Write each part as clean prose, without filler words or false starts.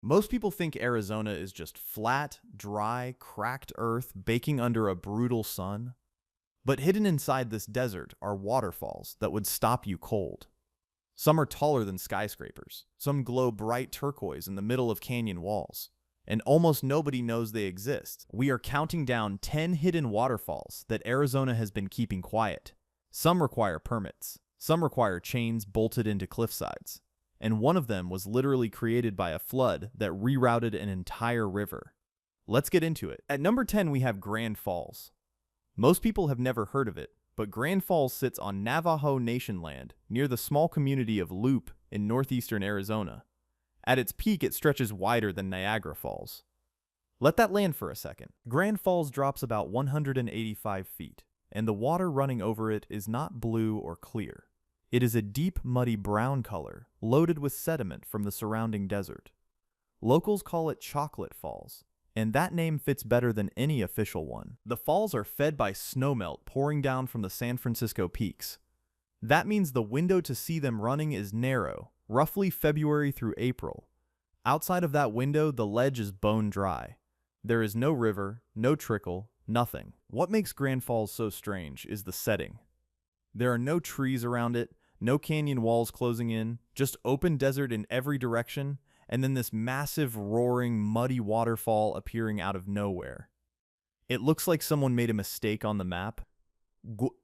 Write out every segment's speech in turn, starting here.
Most people think Arizona is just flat, dry, cracked earth baking under a brutal sun. But hidden inside this desert are waterfalls that would stop you cold. Some are taller than skyscrapers. Some glow bright turquoise in the middle of canyon walls. And almost nobody knows they exist. We are counting down 10 hidden waterfalls that Arizona has been keeping quiet. Some require permits. Some require chains bolted into cliff sides. And one of them was literally created by a flood that rerouted an entire river. Let's get into it. At number 10, we have Grand Falls. Most people have never heard of it, but Grand Falls sits on Navajo Nation land near the small community of Loop in northeastern Arizona. At its peak, it stretches wider than Niagara Falls. Let that land for a second. Grand Falls drops about 185 feet, and the water running over it is not blue or clear. It is a deep, muddy brown color, loaded with sediment from the surrounding desert. Locals call it Chocolate Falls, and that name fits better than any official one. The falls are fed by snowmelt pouring down from the San Francisco peaks. That means the window to see them running is narrow, roughly February through April. Outside of that window, the ledge is bone dry. There is no river, no trickle, nothing. What makes Grand Falls so strange is the setting. There are no trees around it, no canyon walls closing in, just open desert in every direction, and then this massive, roaring, muddy waterfall appearing out of nowhere. It looks like someone made a mistake on the map.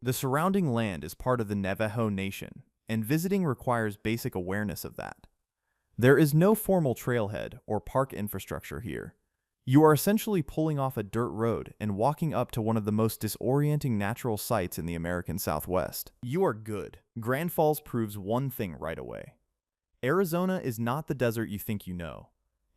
The surrounding land is part of the Navajo Nation, and visiting requires basic awareness of that. There is no formal trailhead or park infrastructure here. You are essentially pulling off a dirt road and walking up to one of the most disorienting natural sights in the American Southwest. You are good. Grand Falls proves one thing right away. Arizona is not the desert you think you know.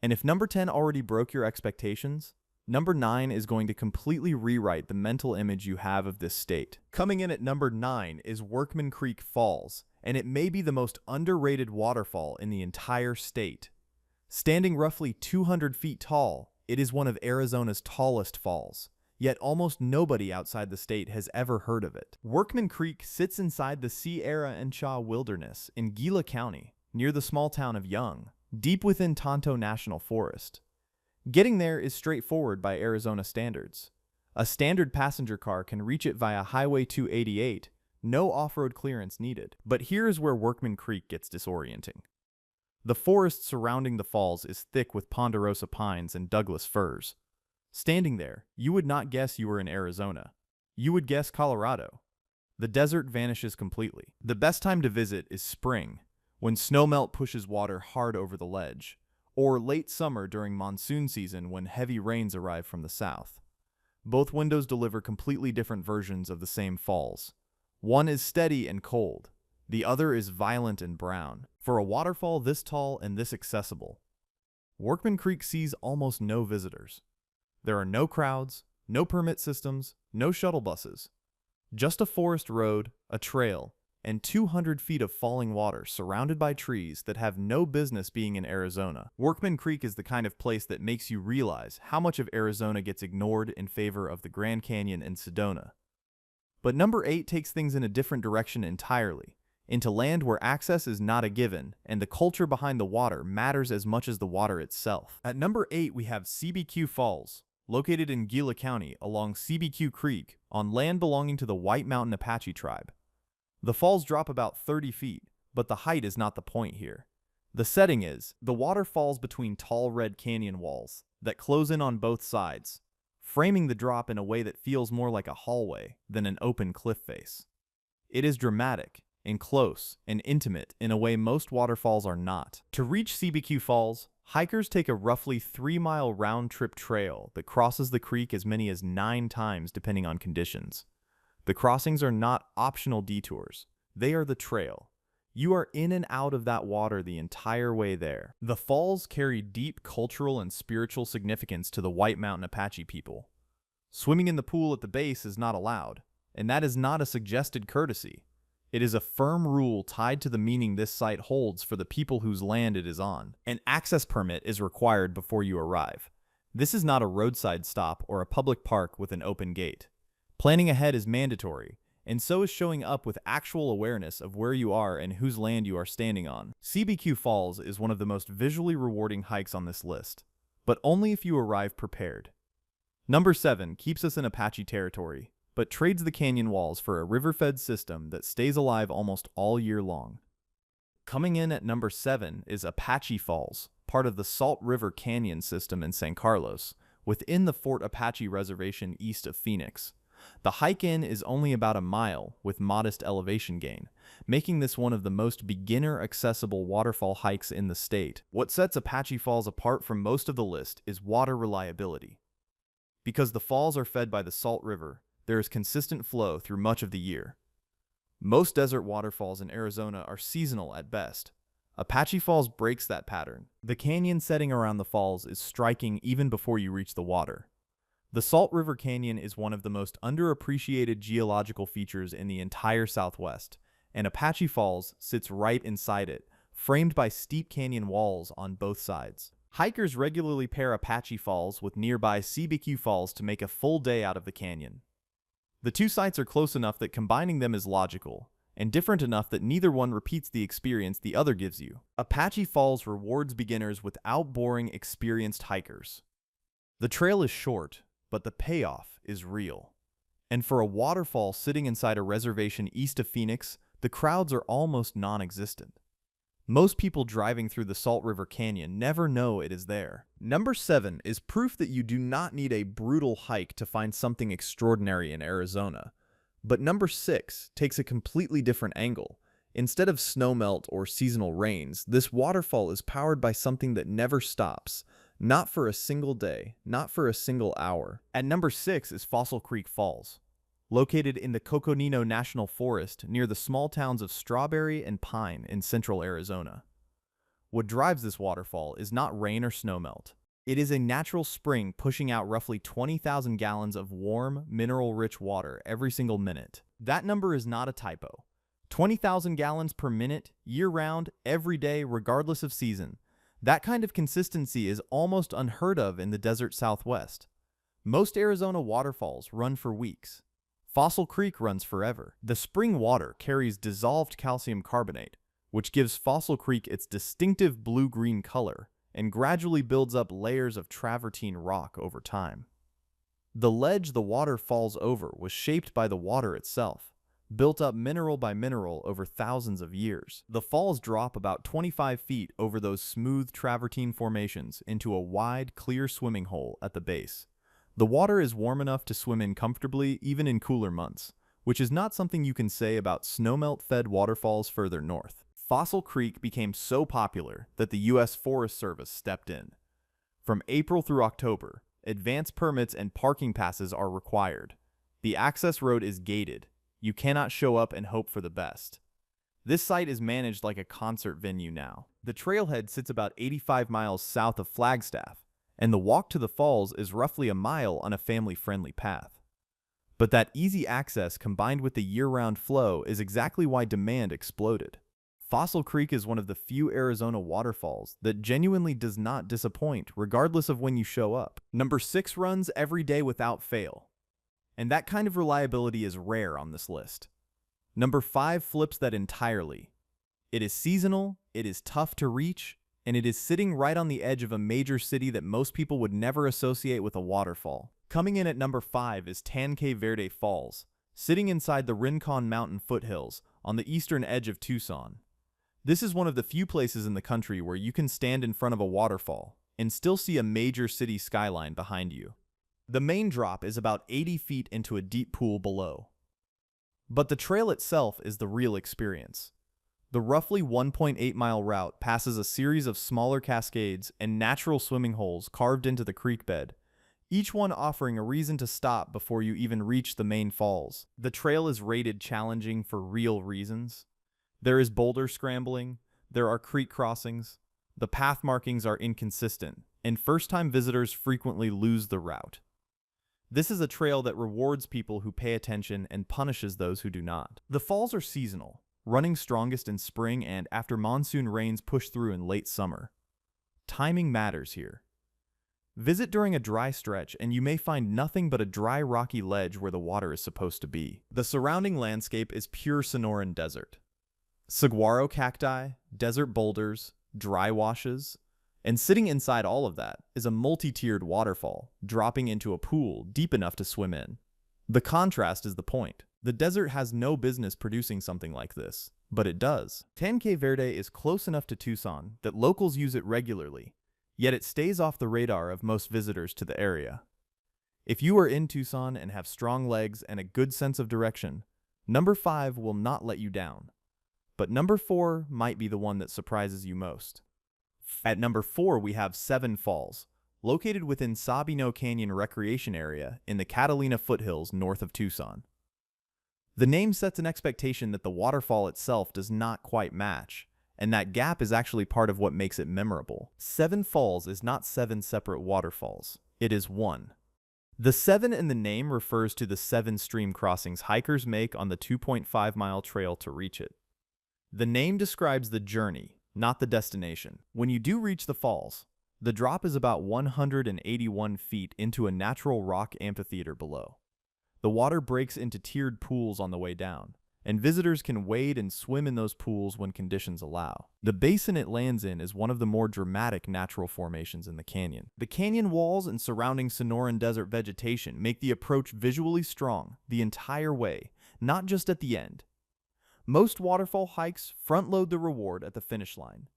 And if number 10 already broke your expectations, number 9 is going to completely rewrite the mental image you have of this state. Coming in at number 9 is Workman Creek Falls, and it may be the most underrated waterfall in the entire state. Standing roughly 200 feet tall, it is one of Arizona's tallest falls, yet almost nobody outside the state has ever heard of it. Workman Creek sits inside the Sierra and Shaw Wilderness in Gila County, near the small town of Young, deep within Tonto National Forest. Getting there is straightforward by Arizona standards. A standard passenger car can reach it via Highway 288, no off-road clearance needed. But here's where Workman Creek gets disorienting. The forest surrounding the falls is thick with ponderosa pines and Douglas firs. Standing there, you would not guess you were in Arizona. You would guess Colorado. The desert vanishes completely. The best time to visit is spring, when snowmelt pushes water hard over the ledge, or late summer during monsoon season when heavy rains arrive from the south. Both windows deliver completely different versions of the same falls. One is steady and cold. The other is violent and brown. For a waterfall this tall and this accessible, Workman Creek sees almost no visitors. There are no crowds, no permit systems, no shuttle buses. Just a forest road, a trail, and 200 feet of falling water surrounded by trees that have no business being in Arizona. Workman Creek is the kind of place that makes you realize how much of Arizona gets ignored in favor of the Grand Canyon and Sedona. But number 8 takes things in a different direction entirely, into land where access is not a given, and the culture behind the water matters as much as the water itself. At number 8, we have Cibecue Falls, located in Gila County along Cibecue Creek on land belonging to the White Mountain Apache tribe. The falls drop about 30 feet, but the height is not the point here. The setting is, the water falls between tall red canyon walls that close in on both sides, framing the drop in a way that feels more like a hallway than an open cliff face. It is dramatic, and close, and intimate in a way most waterfalls are not. To reach Cibecue Falls, hikers take a roughly 3-mile round-trip trail that crosses the creek as many as 9 times depending on conditions. The crossings are not optional detours. They are the trail. You are in and out of that water the entire way there. The falls carry deep cultural and spiritual significance to the White Mountain Apache people. Swimming in the pool at the base is not allowed, and that is not a suggested courtesy. It is a firm rule tied to the meaning this site holds for the people whose land it is on. An access permit is required before you arrive. This is not a roadside stop or a public park with an open gate. Planning ahead is mandatory, and so is showing up with actual awareness of where you are and whose land you are standing on. Cibecue Falls is one of the most visually rewarding hikes on this list, but only if you arrive prepared. Number 7 keeps us in Apache territory, but trades the canyon walls for a river-fed system that stays alive almost all year long. Coming in at number 7 is Apache Falls, part of the Salt River Canyon system in San Carlos, within the Fort Apache Reservation east of Phoenix. The hike in is only about a mile, with modest elevation gain, making this one of the most beginner-accessible waterfall hikes in the state. What sets Apache Falls apart from most of the list is water reliability. Because the falls are fed by the Salt River, there is consistent flow through much of the year. Most desert waterfalls in Arizona are seasonal at best. Apache Falls breaks that pattern. The canyon setting around the falls is striking even before you reach the water. The Salt River Canyon is one of the most underappreciated geological features in the entire Southwest, and Apache Falls sits right inside it, framed by steep canyon walls on both sides. Hikers regularly pair Apache Falls with nearby Cibecue Falls to make a full day out of the canyon. The two sites are close enough that combining them is logical, and different enough that neither one repeats the experience the other gives you. Apache Falls rewards beginners without boring experienced hikers. The trail is short, but the payoff is real. And for a waterfall sitting inside a reservation east of Phoenix, the crowds are almost non-existent. Most people driving through the Salt River Canyon never know it is there. Number 7 is proof that you do not need a brutal hike to find something extraordinary in Arizona. But number 6 takes a completely different angle. Instead of snowmelt or seasonal rains, this waterfall is powered by something that never stops. Not for a single day, not for a single hour. At number 6 is Fossil Creek Falls, located in the Coconino National Forest near the small towns of Strawberry and Pine in central Arizona. What drives this waterfall is not rain or snowmelt. It is a natural spring pushing out roughly 20,000 gallons of warm, mineral-rich water every single minute. That number is not a typo. 20,000 gallons per minute, year-round, every day, regardless of season. That kind of consistency is almost unheard of in the desert Southwest. Most Arizona waterfalls run for weeks. Fossil Creek runs forever. The spring water carries dissolved calcium carbonate, which gives Fossil Creek its distinctive blue-green color and gradually builds up layers of travertine rock over time. The ledge the water falls over was shaped by the water itself, built up mineral by mineral over thousands of years. The falls drop about 25 feet over those smooth travertine formations into a wide, clear swimming hole at the base. The water is warm enough to swim in comfortably even in cooler months, which is not something you can say about snowmelt-fed waterfalls further north. Fossil Creek became so popular that the U.S. Forest Service stepped in. From April through October, advance permits and parking passes are required. The access road is gated. You cannot show up and hope for the best. This site is managed like a concert venue now. The trailhead sits about 85 miles south of Flagstaff, and the walk to the falls is roughly a mile on a family-friendly path. But that easy access combined with the year-round flow is exactly why demand exploded. Fossil Creek is one of the few Arizona waterfalls that genuinely does not disappoint regardless of when you show up. Number 6 runs every day without fail, and that kind of reliability is rare on this list. Number 5 flips that entirely. It is seasonal, it is tough to reach, and it is sitting right on the edge of a major city that most people would never associate with a waterfall. Coming in at number 5 is Tanque Verde Falls, sitting inside the Rincon Mountain foothills on the eastern edge of Tucson. This is one of the few places in the country where you can stand in front of a waterfall and still see a major city skyline behind you. The main drop is about 80 feet into a deep pool below. But the trail itself is the real experience. The roughly 1.8-mile route passes a series of smaller cascades and natural swimming holes carved into the creek bed, each one offering a reason to stop before you even reach the main falls. The trail is rated challenging for real reasons. There is boulder scrambling, there are creek crossings, the path markings are inconsistent, and first-time visitors frequently lose the route. This is a trail that rewards people who pay attention and punishes those who do not. The falls are seasonal, running strongest in spring and after monsoon rains push through in late summer. Timing matters here. Visit during a dry stretch and you may find nothing but a dry rocky ledge where the water is supposed to be. The surrounding landscape is pure Sonoran desert. Saguaro cacti, desert boulders, dry washes, and sitting inside all of that is a multi-tiered waterfall dropping into a pool deep enough to swim in. The contrast is the point. The desert has no business producing something like this, but it does. Tanque Verde is close enough to Tucson that locals use it regularly, yet it stays off the radar of most visitors to the area. If you are in Tucson and have strong legs and a good sense of direction, number 5 will not let you down. But number 4 might be the one that surprises you most. At number 4, we have Seven Falls, located within Sabino Canyon Recreation Area in the Catalina foothills north of Tucson. The name sets an expectation that the waterfall itself does not quite match, and that gap is actually part of what makes it memorable. Seven Falls is not 7 separate waterfalls, it is one. The 7 in the name refers to the 7 stream crossings hikers make on the 2.5-mile trail to reach it. The name describes the journey, not the destination. When you do reach the falls, the drop is about 181 feet into a natural rock amphitheater below. The water breaks into tiered pools on the way down, and visitors can wade and swim in those pools when conditions allow. The basin it lands in is one of the more dramatic natural formations in the canyon. The canyon walls and surrounding Sonoran desert vegetation make the approach visually strong the entire way, not just at the end. Most waterfall hikes front-load the reward at the finish line.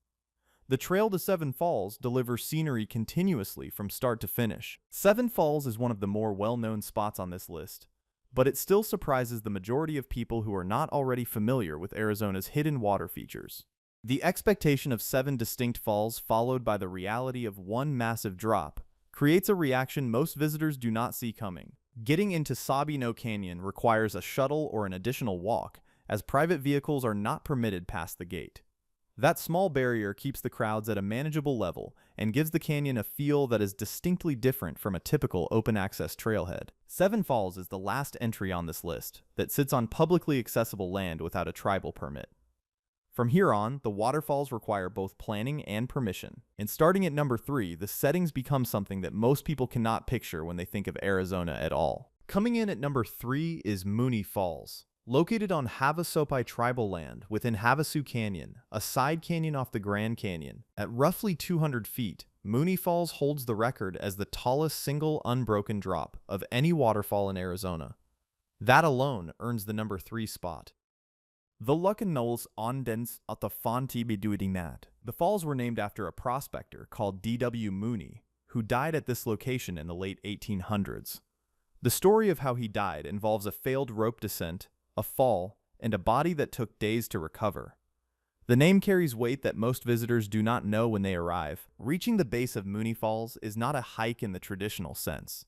The trail to Seven Falls delivers scenery continuously from start to finish. Seven Falls is one of the more well-known spots on this list, but it still surprises the majority of people who are not already familiar with Arizona's hidden water features. The expectation of 7 distinct falls followed by the reality of one massive drop creates a reaction most visitors do not see coming. Getting into Sabino Canyon requires a shuttle or an additional walk, as private vehicles are not permitted past the gate. That small barrier keeps the crowds at a manageable level and gives the canyon a feel that is distinctly different from a typical open-access trailhead. Seven Falls is the last entry on this list that sits on publicly accessible land without a tribal permit. From here on, the waterfalls require both planning and permission. And starting at number 3, the settings become something that most people cannot picture when they think of Arizona at all. Coming in at number 3 is Mooney Falls. Located on Havasupai tribal land within Havasu Canyon, a side canyon off the Grand Canyon, at roughly 200 feet, Mooney Falls holds the record as the tallest single unbroken drop of any waterfall in Arizona. That alone earns the number 3 spot. The Luckenols Ondens at the Fontibiduidinat. The falls were named after a prospector called D.W. Mooney, who died at this location in the late 1800s. The story of how he died involves a failed rope descent, a fall, and a body that took days to recover. The name carries weight that most visitors do not know when they arrive. Reaching the base of Mooney Falls is not a hike in the traditional sense.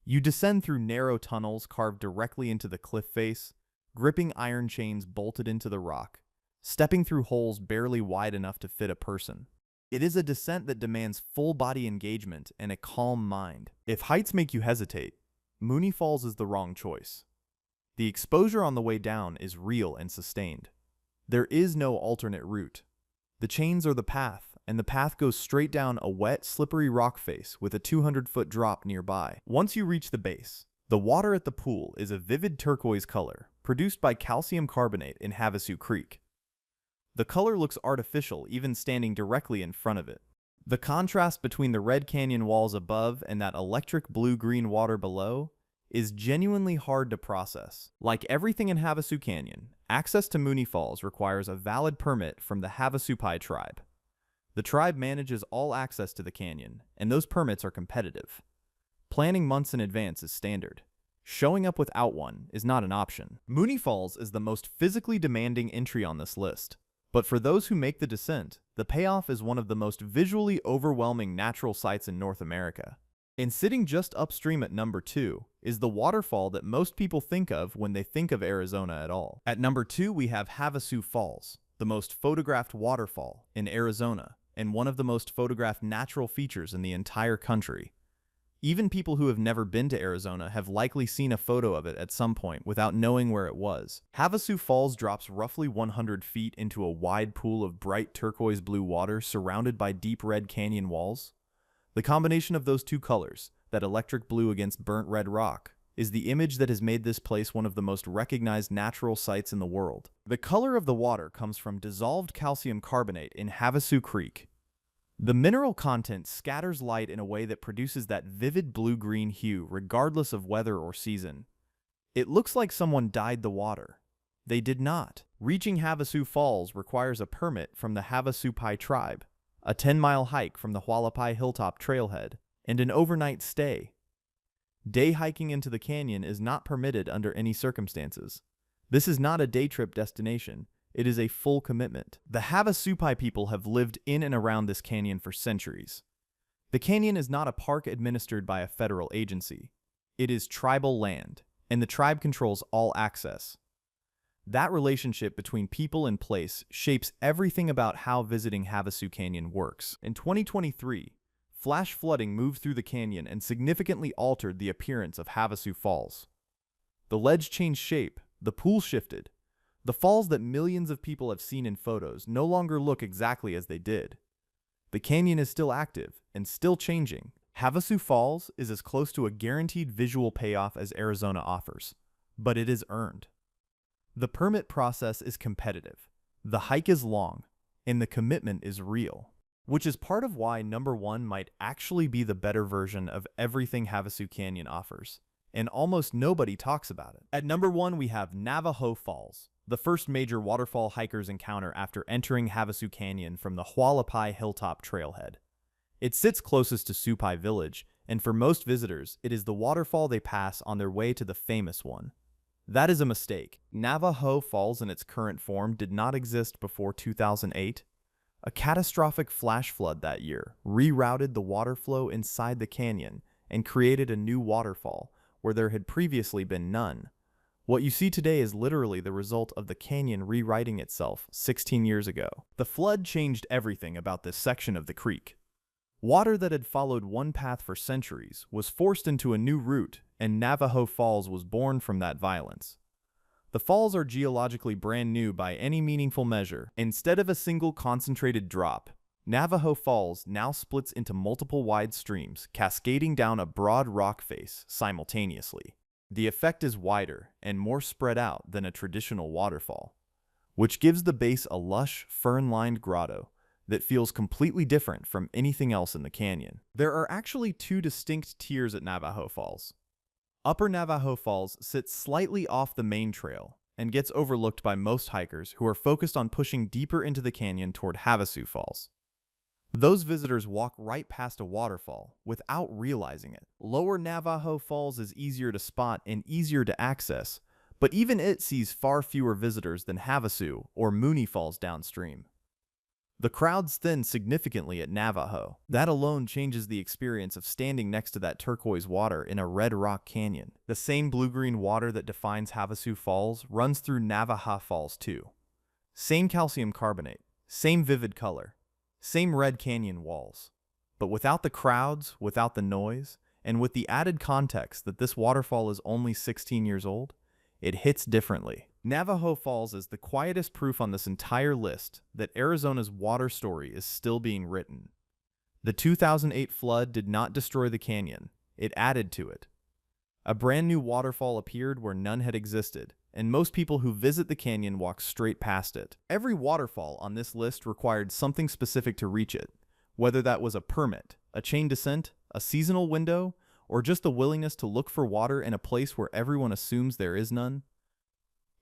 You descend through narrow tunnels carved directly into the cliff face, gripping iron chains bolted into the rock, stepping through holes barely wide enough to fit a person. It is a descent that demands full-body engagement and a calm mind. If heights make you hesitate, Mooney Falls is the wrong choice. The exposure on the way down is real and sustained. There is no alternate route. The chains are the path, and the path goes straight down a wet, slippery rock face with a 200-foot drop nearby. Once you reach the base, the water at the pool is a vivid turquoise color, produced by calcium carbonate in Havasu Creek. The color looks artificial even standing directly in front of it. The contrast between the red canyon walls above and that electric blue-green water below is genuinely hard to process. Like everything in Havasu Canyon, access to Mooney Falls requires a valid permit from the Havasupai tribe. The tribe manages all access to the canyon, and those permits are competitive. Planning months in advance is standard. Showing up without one is not an option. Mooney Falls is the most physically demanding entry on this list, but for those who make the descent, the payoff is one of the most visually overwhelming natural sights in North America. And sitting just upstream at number 2 is the waterfall that most people think of when they think of Arizona at all. At number 2, we have Havasu Falls, the most photographed waterfall in Arizona, and one of the most photographed natural features in the entire country. Even people who have never been to Arizona have likely seen a photo of it at some point without knowing where it was. Havasu Falls drops roughly 100 feet into a wide pool of bright turquoise blue water surrounded by deep red canyon walls. The combination of those two colors, that electric blue against burnt red rock, is the image that has made this place one of the most recognized natural sites in the world. The color of the water comes from dissolved calcium carbonate in Havasu Creek. The mineral content scatters light in a way that produces that vivid blue-green hue regardless of weather or season. It looks like someone dyed the water. They did not. Reaching Havasu Falls requires a permit from the Havasupai tribe, a 10-mile hike from the Hualapai Hilltop trailhead, and an overnight stay. Day hiking into the canyon is not permitted under any circumstances. This is not a day trip destination. It is a full commitment. The Havasupai people have lived in and around this canyon for centuries. The canyon is not a park administered by a federal agency. It is tribal land, and the tribe controls all access. That relationship between people and place shapes everything about how visiting Havasu Canyon works. In 2023, flash flooding moved through the canyon and significantly altered the appearance of Havasu Falls. The ledge changed shape, the pool shifted. The falls that millions of people have seen in photos no longer look exactly as they did. The canyon is still active and still changing. Havasu Falls is as close to a guaranteed visual payoff as Arizona offers, but it is earned. The permit process is competitive, the hike is long, and the commitment is real, which is part of why number 1 might actually be the better version of everything Havasu Canyon offers, and almost nobody talks about it. At number 1, we have Navajo Falls, the first major waterfall hikers encounter after entering Havasu Canyon from the Hualapai Hilltop trailhead. It sits closest to Supai Village, and for most visitors, it is the waterfall they pass on their way to the famous one. That is a mistake. Navajo Falls in its current form did not exist before 2008. A catastrophic flash flood that year rerouted the water flow inside the canyon and created a new waterfall where there had previously been none. What you see today is literally the result of the canyon rewriting itself 16 years ago. The flood changed everything about this section of the creek. Water that had followed one path for centuries was forced into a new route, and Navajo Falls was born from that violence. The falls are geologically brand new by any meaningful measure. Instead of a single concentrated drop, Navajo Falls now splits into multiple wide streams, cascading down a broad rock face simultaneously. The effect is wider and more spread out than a traditional waterfall, which gives the base a lush, fern-lined grotto that feels completely different from anything else in the canyon. There are actually 2 distinct tiers at Navajo Falls. Upper Navajo Falls sits slightly off the main trail and gets overlooked by most hikers who are focused on pushing deeper into the canyon toward Havasu Falls. Those visitors walk right past a waterfall without realizing it. Lower Navajo Falls is easier to spot and easier to access, but even it sees far fewer visitors than Havasu or Mooney Falls downstream. The crowds thin significantly at Navajo. That alone changes the experience of standing next to that turquoise water in a red rock canyon. The same blue-green water that defines Havasu Falls runs through Navajo Falls too. Same calcium carbonate, same vivid color, same red canyon walls. But without the crowds, without the noise, and with the added context that this waterfall is only 16 years old, it hits differently. Navajo Falls is the quietest proof on this entire list that Arizona's water story is still being written. The 2008 flood did not destroy the canyon, it added to it. A brand new waterfall appeared where none had existed, and most people who visit the canyon walk straight past it. Every waterfall on this list required something specific to reach it, whether that was a permit, a chain descent, a seasonal window, or just the willingness to look for water in a place where everyone assumes there is none.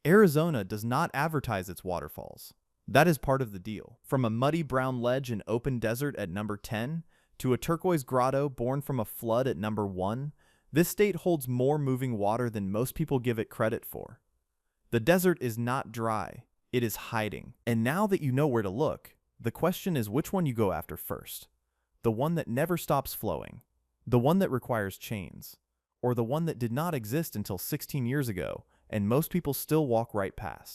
Arizona does not advertise its waterfalls. That is part of the deal. From a muddy brown ledge in open desert at number 10 to a turquoise grotto born from a flood at number 1, this state holds more moving water than most people give it credit for. The desert is not dry, it is hiding. And now that you know where to look, the question is which one you go after first. The one that never stops flowing, the one that requires chains, or the one that did not exist until 16 years ago and most people still walk right past.